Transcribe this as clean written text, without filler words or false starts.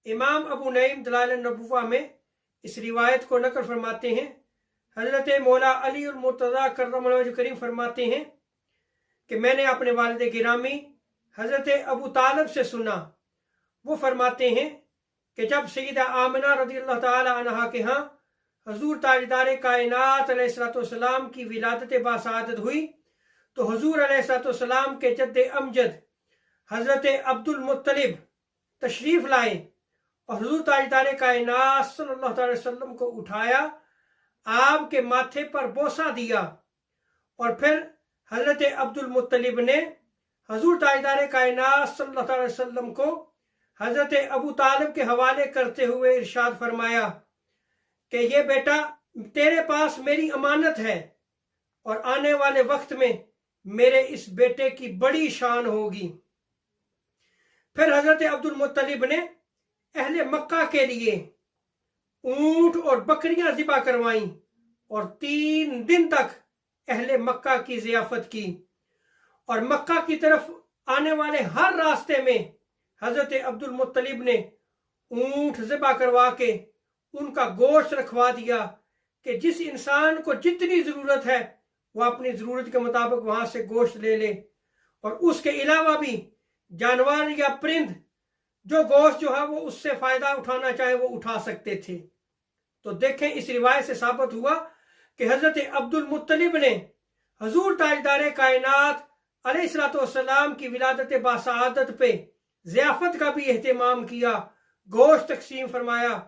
इमाम अबू नईम दलाइल नबुव्वा में इस रिवायत को नकल फरमाते हैं। हज़रत मौला अली उल मुर्तज़ा कर्रमल्लाहु वजह करीम फरमाते हैं कि मैंने अपने वालिद गिरामी हज़रत अबू तालिब से सुना, वो फरमाते हैं कि जब सैयदा आमिना रज़ियल्लाहु ताला अन्हा के यहाँ हजूर ताजदार कायनात अलैहिस्सलाम की विलादत बासादत हुई तो हजूर अलैहिस्सलाम के जद्द अमजद हज़रत अब्दुल मुत्तलिब तशरीफ़ लाए और हजूर ताजदार कायनात सल्लल्लाहु अलैहि वसल्लम को उठाया, आपके माथे पर बोसा दिया और फिर हज़रत अब्दुल मुत्तलिब ने हजूर ताजदार कायनात सल्लल्लाहु अलैहि वसल्लम को हज़रत अबू तालिब के हवाले करते हुए इरशाद फरमाया कि ये बेटा तेरे पास मेरी अमानत है और आने वाले वक्त में मेरे इस बेटे की बड़ी शान होगी। फिर हज़रत अब्दुल मुत्तलिब ने अहले मक्का के लिए ऊंट और बकरियां ज़िबा करवाईं और 3 दिन तक अहले मक्का की ज़ियाफत की और मक्का की तरफ आने वाले हर रास्ते में हज़रत अब्दुल मुत्तलिब ने ऊंट ज़िबा करवा के उनका गोश्त रखवा दिया कि जिस इंसान को जितनी ज़रूरत है वह अपनी ज़रूरत के मुताबिक वहाँ से गोश्त ले ले, और उसके अलावा भी जानवर या परिंद जो गोश्त जो है वो उससे फ़ायदा उठाना चाहे वो उठा सकते थे। तो देखें, इस रिवायत से साबित हुआ कि हज़रत अब्दुल मुत्तलिब ने हजूर ताजदार कायनात अलैहिस्सलाम की विलादत बासादत पे ज़ियाफत का भी एहतमाम किया, गोश्त तकसीम फरमाया